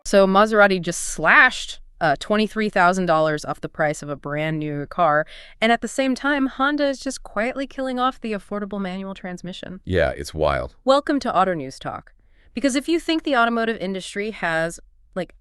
So Maserati just slashed $23,000 off the price of a brand new car. And at the same time, Honda is just quietly killing off the affordable manual transmission. Yeah, it's wild. Welcome to Auto News Talk. Because if you think the automotive industry has, like,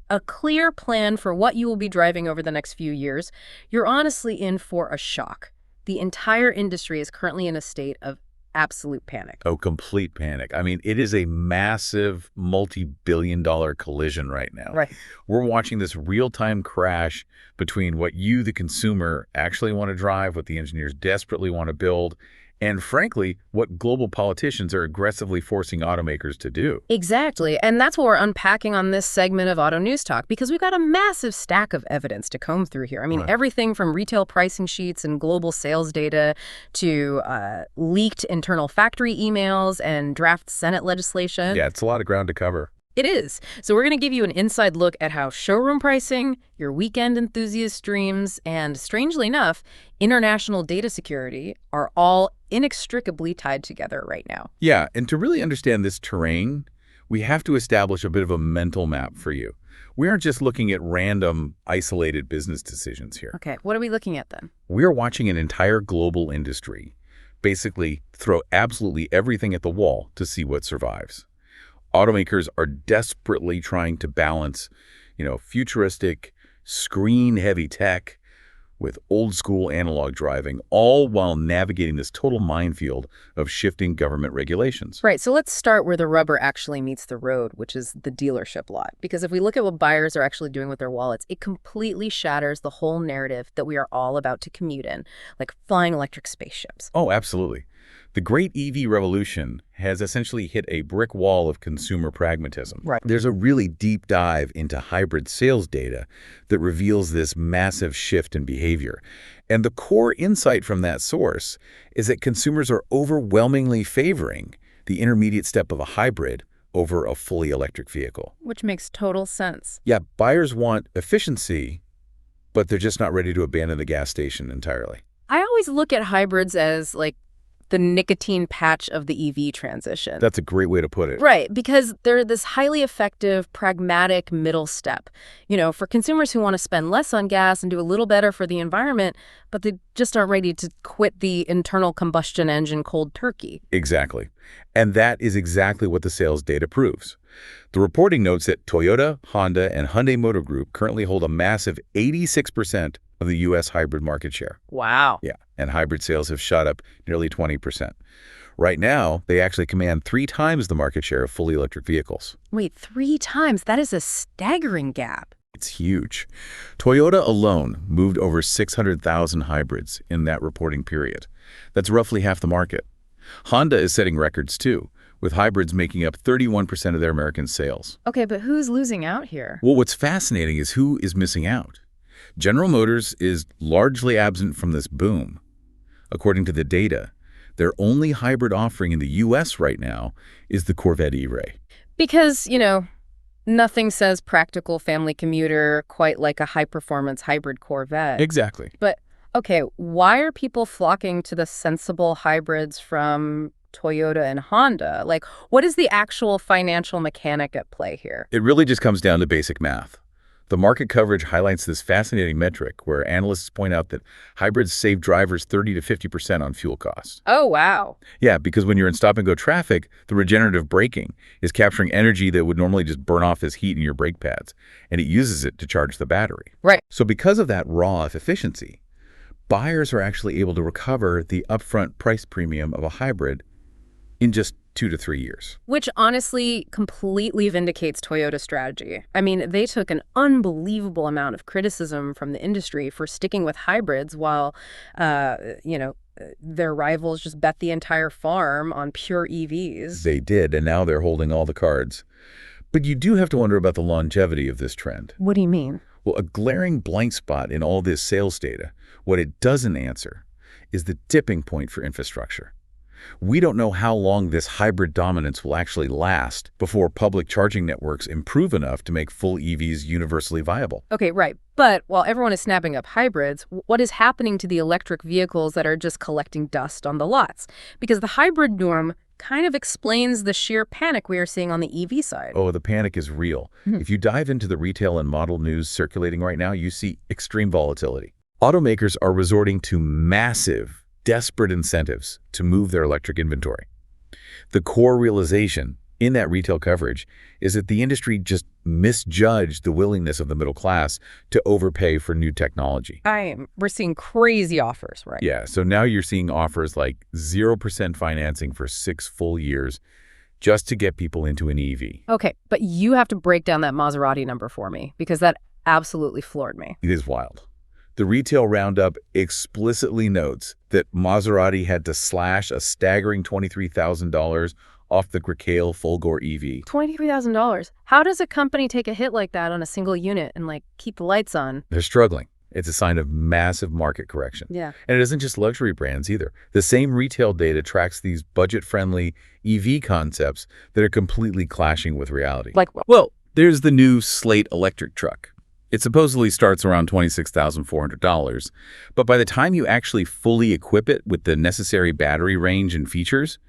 a clear plan for what you will be driving over the next few years, you're honestly in for a shock. The entire industry is currently in a state of absolute panic. Oh, complete panic. I mean, it is a massive multi-billion-dollar collision right now. Right. We're watching this real-time crash between what you, the consumer, actually want to drive, what the engineers desperately want to build, and frankly, what global politicians are aggressively forcing automakers to do. Exactly. And that's what we're unpacking on this segment of Auto News Talk, because we've got a massive stack of evidence to comb through here. I mean, everything from retail pricing sheets and global sales data to leaked internal factory emails and draft Senate legislation. Yeah, it's a lot of ground to cover. It is. So we're going to give you an inside look at how showroom pricing, your weekend enthusiast dreams, and strangely enough, international data security are all inextricably tied together right now. Yeah, and to really understand this terrain, we have to establish a bit of a mental map for you. We aren't just looking at random, isolated business decisions here. Okay, what are we looking at then? We're watching an entire global industry basically throw absolutely everything at the wall to see what survives. Automakers are desperately trying to balance, futuristic, screen-heavy tech with old-school analog driving, all while navigating this total minefield of shifting government regulations. Right, so let's start where the rubber actually meets the road, which is the dealership lot. Because if we look at what buyers are actually doing with their wallets, it completely shatters the whole narrative that we are all about to commute in, like flying electric spaceships. Oh, absolutely. The great EV revolution has essentially hit a brick wall of consumer pragmatism. Right. There's a really deep dive into hybrid sales data that reveals this massive shift in behavior. And the core insight from that source is that consumers are overwhelmingly favoring the intermediate step of a hybrid over a fully electric vehicle. Which makes total sense. Yeah, buyers want efficiency, but they're just not ready to abandon the gas station entirely. I always look at hybrids as, like, the nicotine patch of the EV transition. That's a great way to put it. Right, because they're this highly effective, pragmatic middle step, for consumers who want to spend less on gas and do a little better for the environment, but they just aren't ready to quit the internal combustion engine cold turkey. Exactly. And that is exactly what the sales data proves. The reporting notes that Toyota, Honda, and Hyundai Motor Group currently hold a massive 86% of the U.S. hybrid market share. Wow. Yeah, and hybrid sales have shot up nearly 20%. Right now, they actually command 3 times the market share of fully electric vehicles. Wait, 3 times? That is a staggering gap. It's huge. Toyota alone moved over 600,000 hybrids in that reporting period. That's roughly half the market. Honda is setting records too, with hybrids making up 31% of their American sales. Okay, but who's losing out here? Well, what's fascinating is who is missing out. General Motors is largely absent from this boom. According to the data, their only hybrid offering in the U.S. right now is the Corvette E-Ray. Because, nothing says practical family commuter quite like a high-performance hybrid Corvette. Exactly. But, okay, why are people flocking to the sensible hybrids from Toyota and Honda? Like, what is the actual financial mechanic at play here? It really just comes down to basic math. The market coverage highlights this fascinating metric where analysts point out that hybrids save drivers 30 to 50% on fuel costs. Oh, wow. Yeah, because when you're in stop-and-go traffic, the regenerative braking is capturing energy that would normally just burn off as heat in your brake pads, and it uses it to charge the battery. Right. So because of that raw efficiency, buyers are actually able to recover the upfront price premium of a hybrid in just 2 to 3 years. Which honestly completely vindicates Toyota's strategy. I mean, they took an unbelievable amount of criticism from the industry for sticking with hybrids while, their rivals just bet the entire farm on pure EVs. They did, and now they're holding all the cards. But you do have to wonder about the longevity of this trend. What do you mean? Well, a glaring blank spot in all this sales data, what it doesn't answer, is the tipping point for infrastructure. We don't know how long this hybrid dominance will actually last before public charging networks improve enough to make full EVs universally viable. Okay, right. But while everyone is snapping up hybrids, what is happening to the electric vehicles that are just collecting dust on the lots? Because the hybrid norm kind of explains the sheer panic we are seeing on the EV side. Oh, the panic is real. If you dive into the retail and model news circulating right now, you see extreme volatility. Automakers are resorting to massive, desperate incentives to move their electric inventory. The core realization in that retail coverage is that the industry just misjudged the willingness of the middle class to overpay for new technology. We're seeing crazy offers, right? Yeah, so now you're seeing offers like 0% financing for 6 full years just to get people into an EV. Okay, but you have to break down that Maserati number for me because that absolutely floored me. It is wild. The retail roundup explicitly notes that Maserati had to slash a staggering $23,000 off the Grecale Folgore EV. $23,000. How does a company take a hit like that on a single unit and, keep the lights on? They're struggling. It's a sign of massive market correction. Yeah. And it isn't just luxury brands either. The same retail data tracks these budget-friendly EV concepts that are completely clashing with reality. Like what? Well, there's the new Slate electric truck. It supposedly starts around $26,400, but by the time you actually fully equip it with the necessary battery range and features,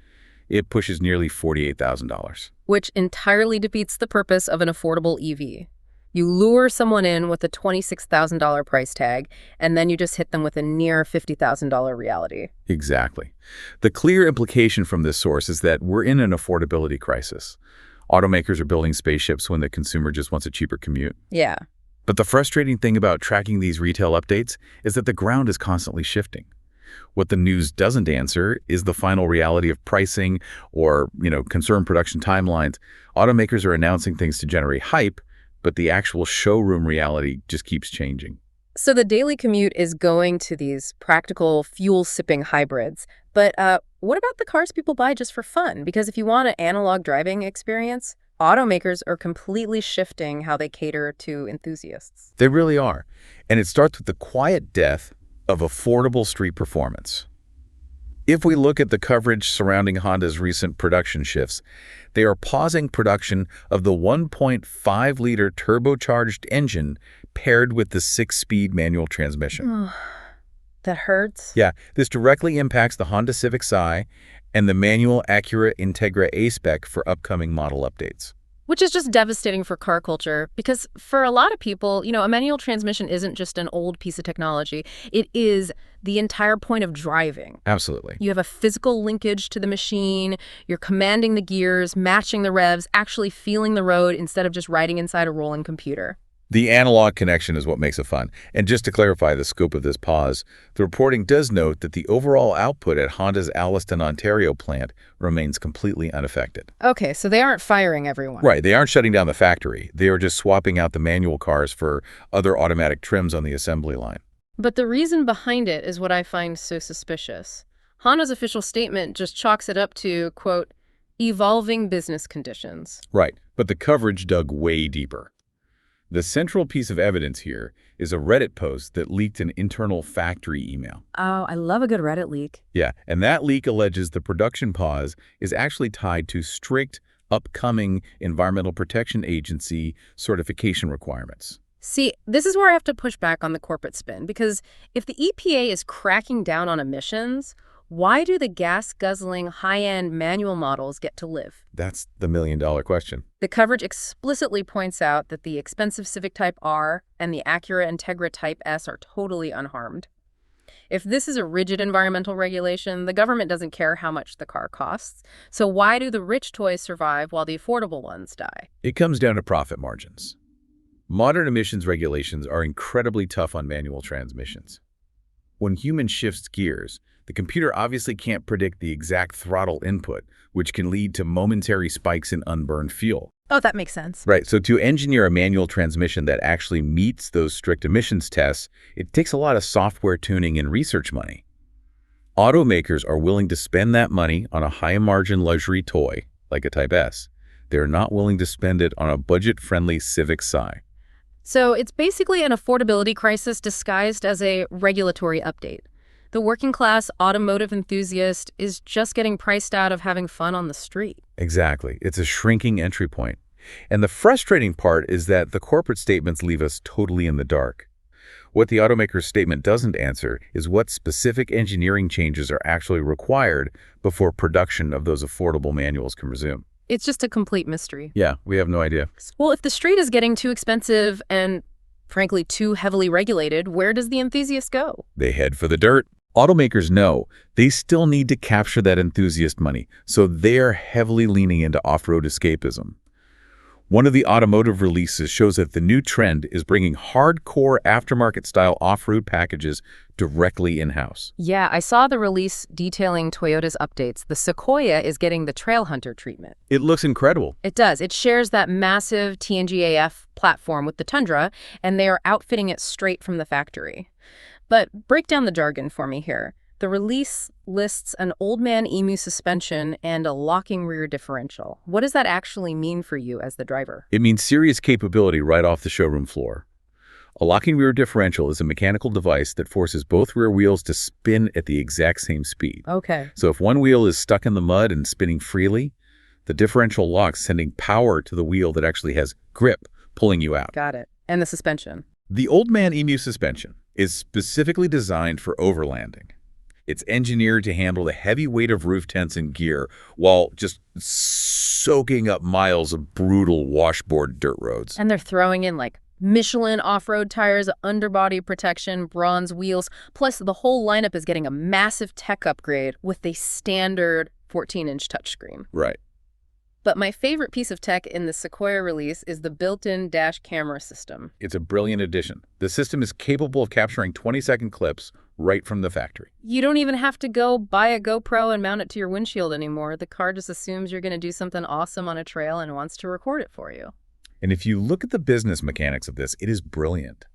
it pushes nearly $48,000. Which entirely defeats the purpose of an affordable EV. You lure someone in with a $26,000 price tag, and then you just hit them with a near $50,000 reality. Exactly. The clear implication from this source is that we're in an affordability crisis. Automakers are building spaceships when the consumer just wants a cheaper commute. Yeah. But the frustrating thing about tracking these retail updates is that the ground is constantly shifting. What the news doesn't answer is the final reality of pricing or, confirmed production timelines. Automakers are announcing things to generate hype, but the actual showroom reality just keeps changing. So the daily commute is going to these practical fuel-sipping hybrids. But what about the cars people buy just for fun? Because if you want an analog driving experience, automakers are completely shifting how they cater to enthusiasts. They really are. And it starts with the quiet death of affordable street performance. If we look at the coverage surrounding Honda's recent production shifts, they are pausing production of the 1.5-liter turbocharged engine paired with the 6-speed manual transmission. That hurts. Yeah, this directly impacts the Honda Civic Si and the manual Acura Integra A-Spec for upcoming model updates. Which is just devastating for car culture because for a lot of people, a manual transmission isn't just an old piece of technology. It is the entire point of driving. Absolutely. You have a physical linkage to the machine. You're commanding the gears, matching the revs, actually feeling the road instead of just riding inside a rolling computer. The analog connection is what makes it fun. And just to clarify the scope of this pause, the reporting does note that the overall output at Honda's Alliston, Ontario plant remains completely unaffected. Okay, so they aren't firing everyone. Right, they aren't shutting down the factory. They are just swapping out the manual cars for other automatic trims on the assembly line. But the reason behind it is what I find so suspicious. Honda's official statement just chalks it up to, quote, evolving business conditions. Right, but the coverage dug way deeper. The central piece of evidence here is a Reddit post that leaked an internal factory email. Oh, I love a good Reddit leak. Yeah, and that leak alleges the production pause is actually tied to strict, upcoming Environmental Protection Agency certification requirements. See, this is where I have to push back on the corporate spin, because if the EPA is cracking down on emissions, why do the gas-guzzling, high-end manual models get to live? That's the million-dollar question. The coverage explicitly points out that the expensive Civic Type R and the Acura Integra Type S are totally unharmed. If this is a rigid environmental regulation, the government doesn't care how much the car costs. So why do the rich toys survive while the affordable ones die? It comes down to profit margins. Modern emissions regulations are incredibly tough on manual transmissions. When human shifts gears, the computer obviously can't predict the exact throttle input, which can lead to momentary spikes in unburned fuel. Oh, that makes sense. Right, so to engineer a manual transmission that actually meets those strict emissions tests, it takes a lot of software tuning and research money. Automakers are willing to spend that money on a high-margin luxury toy, like a Type S. They're not willing to spend it on a budget-friendly Civic Si. So it's basically an affordability crisis disguised as a regulatory update. The working-class automotive enthusiast is just getting priced out of having fun on the street. Exactly. It's a shrinking entry point. And the frustrating part is that the corporate statements leave us totally in the dark. What the automaker's statement doesn't answer is what specific engineering changes are actually required before production of those affordable manuals can resume. It's just a complete mystery. Yeah, we have no idea. Well, if the street is getting too expensive and, frankly, too heavily regulated, where does the enthusiast go? They head for the dirt. Automakers know they still need to capture that enthusiast money, so they're heavily leaning into off-road escapism. One of the automotive releases shows that the new trend is bringing hardcore aftermarket-style off-road packages directly in-house. Yeah, I saw the release detailing Toyota's updates. The Sequoia is getting the Trail Hunter treatment. It looks incredible. It does. It shares that massive TNGA-F platform with the Tundra, and they are outfitting it straight from the factory. But break down the jargon for me here. The release lists an old man EMU suspension and a locking rear differential. What does that actually mean for you as the driver? It means serious capability right off the showroom floor. A locking rear differential is a mechanical device that forces both rear wheels to spin at the exact same speed. Okay. So if one wheel is stuck in the mud and spinning freely, the differential locks, sending power to the wheel that actually has grip, pulling you out. Got it. And the suspension? The old man EMU suspension is specifically designed for overlanding. It's engineered to handle the heavy weight of roof tents and gear while just soaking up miles of brutal washboard dirt roads. And they're throwing in like Michelin off-road tires, underbody protection, bronze wheels, plus the whole lineup is getting a massive tech upgrade with a standard 14-inch touchscreen. Right. But my favorite piece of tech in the Sequoia release is the built-in dash camera system. It's a brilliant addition. The system is capable of capturing 20-second clips right from the factory. You don't even have to go buy a GoPro and mount it to your windshield anymore. The car just assumes you're going to do something awesome on a trail and wants to record it for you. And if you look at the business mechanics of this, it is brilliant.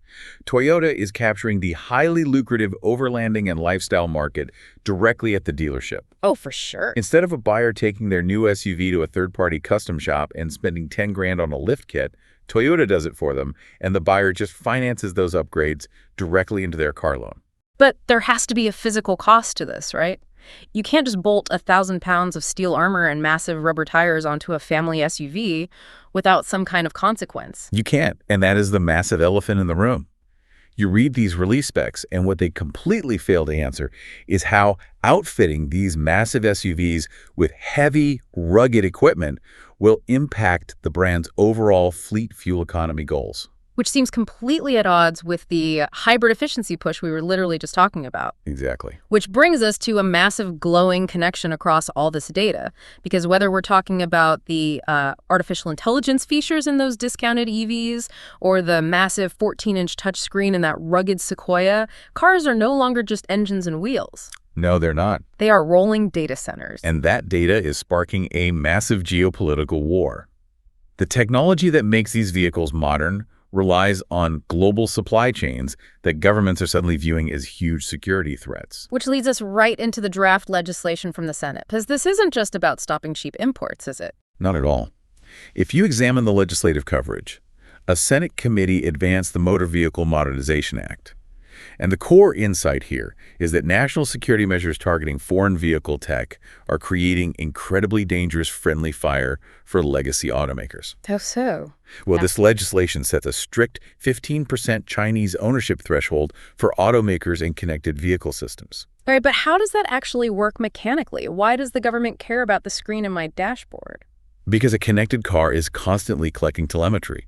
Toyota is capturing the highly lucrative overlanding and lifestyle market directly at the dealership. Oh, for sure. Instead of a buyer taking their new SUV to a third-party custom shop and spending 10 grand on a lift kit, Toyota does it for them, and the buyer just finances those upgrades directly into their car loan. But there has to be a physical cost to this, right? You can't just bolt 1,000 pounds of steel armor and massive rubber tires onto a family SUV without some kind of consequence. You can't, and that is the massive elephant in the room. You read these release specs, and what they completely fail to answer is how outfitting these massive SUVs with heavy, rugged equipment will impact the brand's overall fleet fuel economy goals. Which seems completely at odds with the hybrid efficiency push we were literally just talking about. Exactly. Which brings us to a massive glowing connection across all this data. Because whether we're talking about the artificial intelligence features in those discounted EVs or the massive 14-inch touchscreen in that rugged Sequoia, cars are no longer just engines and wheels. No, they're not. They are rolling data centers. And that data is sparking a massive geopolitical war. The technology that makes these vehicles modern relies on global supply chains that governments are suddenly viewing as huge security threats. Which leads us right into the draft legislation from the Senate, because this isn't just about stopping cheap imports, is it? Not at all. If you examine the legislative coverage, a Senate committee advanced the Motor Vehicle Modernization Act. And the core insight here is that national security measures targeting foreign vehicle tech are creating incredibly dangerous friendly fire for legacy automakers. How so? Well, this legislation sets a strict 15% Chinese ownership threshold for automakers and connected vehicle systems. All right, but how does that actually work mechanically? Why does the government care about the screen in my dashboard? Because a connected car is constantly collecting telemetry.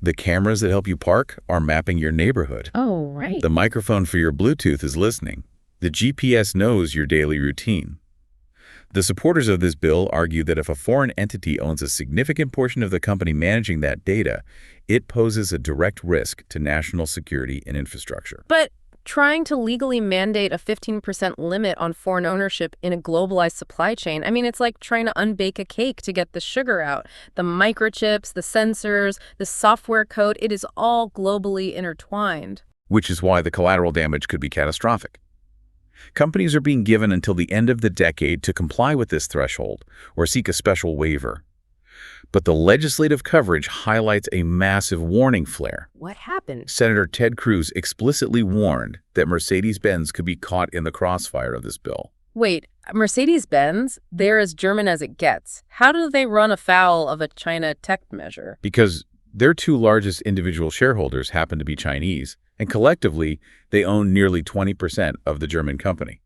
The cameras that help you park are mapping your neighborhood. Oh, right. The microphone for your Bluetooth is listening. The GPS knows your daily routine. The supporters of this bill argue that if a foreign entity owns a significant portion of the company managing that data, it poses a direct risk to national security and infrastructure. But trying to legally mandate a 15% limit on foreign ownership in a globalized supply chain, I mean, it's like trying to unbake a cake to get the sugar out. The microchips, the sensors, the software code, it is all globally intertwined. Which is why the collateral damage could be catastrophic. Companies are being given until the end of the decade to comply with this threshold or seek a special waiver. But the legislative coverage highlights a massive warning flare. What happened? Senator Ted Cruz explicitly warned that Mercedes-Benz could be caught in the crossfire of this bill. Wait, Mercedes-Benz? They're as German as it gets. How do they run afoul of a China tech measure? Because their two largest individual shareholders happen to be Chinese, And collectively, they own nearly 20% of the German company.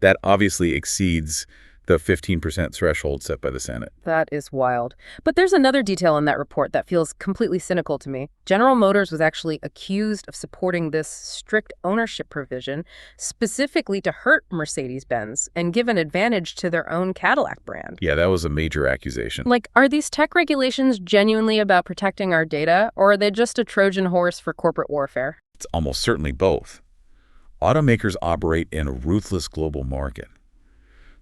That obviously exceeds the 15% threshold set by the Senate. That is wild. But there's another detail in that report that feels completely cynical to me. General Motors was actually accused of supporting this strict ownership provision specifically to hurt Mercedes-Benz and give an advantage to their own Cadillac brand. Yeah, that was a major accusation. Like, are these tech regulations genuinely about protecting our data, or are they just a Trojan horse for corporate warfare? It's almost certainly both. Automakers operate in a ruthless global market.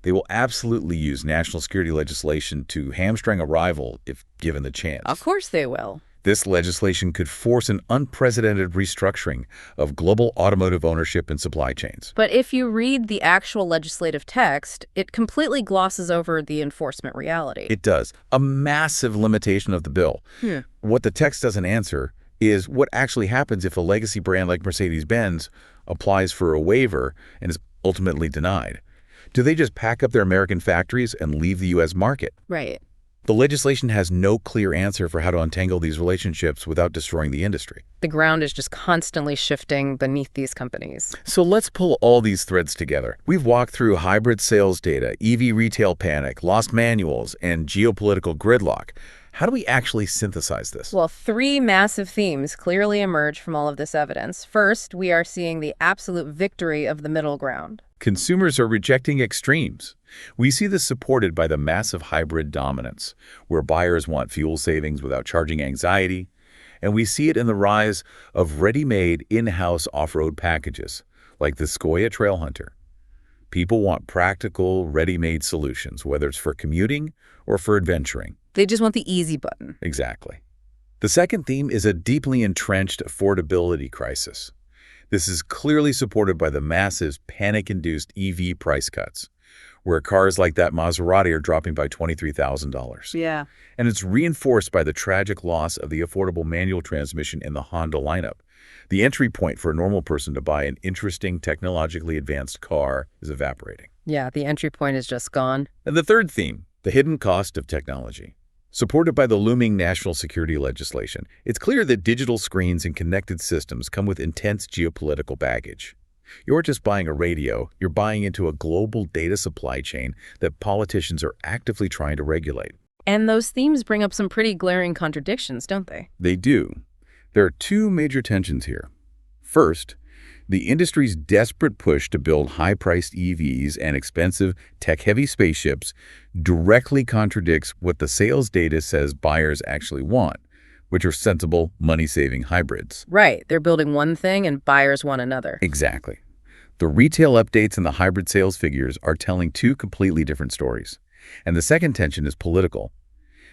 They will absolutely use national security legislation to hamstring a rival if given the chance. Of course they will. This legislation could force an unprecedented restructuring of global automotive ownership and supply chains. But if you read the actual legislative text, it completely glosses over the enforcement reality. It does. A massive limitation of the bill. What the text doesn't answer is what actually happens if a legacy brand like Mercedes-Benz applies for a waiver and is ultimately denied. Do they just pack up their American factories and leave the U.S. market? Right. The legislation has no clear answer for how to untangle these relationships without destroying the industry. The ground is just constantly shifting beneath these companies. So let's pull all these threads together. We've walked through hybrid sales data, EV retail panic, lost manuals, and geopolitical gridlock. How do we actually synthesize this? Well, three massive themes clearly emerge from all of this evidence. First, we are seeing the absolute victory of the middle ground. Consumers are rejecting extremes. We see this supported by the massive hybrid dominance, where buyers want fuel savings without charging anxiety, and we see it in the rise of ready-made in-house off-road packages, like the Skoda Trailhunter. People want practical, ready-made solutions, whether it's for commuting or for adventuring. They just want the easy button. Exactly. The second theme is a deeply entrenched affordability crisis. This is clearly supported by the massive panic-induced EV price cuts, where cars like that Maserati are dropping by $23,000. Yeah. And it's reinforced by the tragic loss of the affordable manual transmission in the Honda lineup. The entry point for a normal person to buy an interesting, technologically advanced car is evaporating. Yeah, the entry point is just gone. And the third theme, the hidden cost of technology. Supported by the looming national security legislation, it's clear that digital screens and connected systems come with intense geopolitical baggage. You're just buying a radio, you're buying into a global data supply chain that politicians are actively trying to regulate. And those themes bring up some pretty glaring contradictions, don't they? They do. There are two major tensions here. First, the industry's desperate push to build high-priced EVs and expensive, tech-heavy spaceships directly contradicts what the sales data says buyers actually want, which are sensible, money-saving hybrids. Right. They're building one thing and buyers want another. Exactly. The retail updates and the hybrid sales figures are telling two completely different stories. And the second tension is political.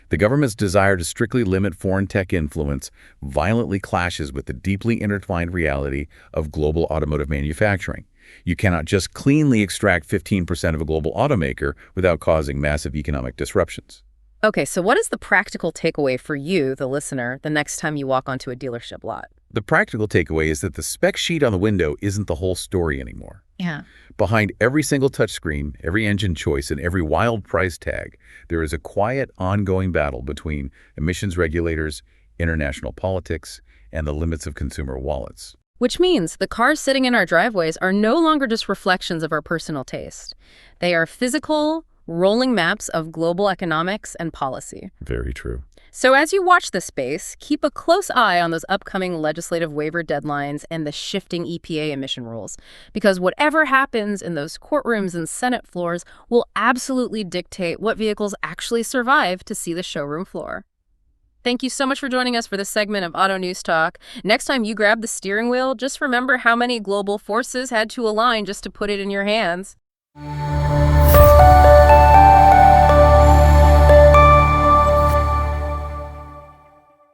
The government's desire to strictly limit foreign tech influence violently clashes with the deeply intertwined reality of global automotive manufacturing. You cannot just cleanly extract 15% of a global automaker without causing massive economic disruptions. Okay, so what is the practical takeaway for you, the listener, the next time you walk onto a dealership lot? The practical takeaway is that the spec sheet on the window isn't the whole story anymore. Yeah. Behind every single touchscreen, every engine choice, and every wild price tag, there is a quiet, ongoing battle between emissions regulators, international politics, and the limits of consumer wallets. Which means the cars sitting in our driveways are no longer just reflections of our personal taste. They are physical, rolling maps of global economics and policy. Very true. So as you watch this space, keep a close eye on those upcoming legislative waiver deadlines and the shifting EPA emission rules, because whatever happens in those courtrooms and Senate floors will absolutely dictate what vehicles actually survive to see the showroom floor. Thank you so much for joining us for this segment of Auto News Talk. Next time you grab the steering wheel, just remember how many global forces had to align just to put it in your hands.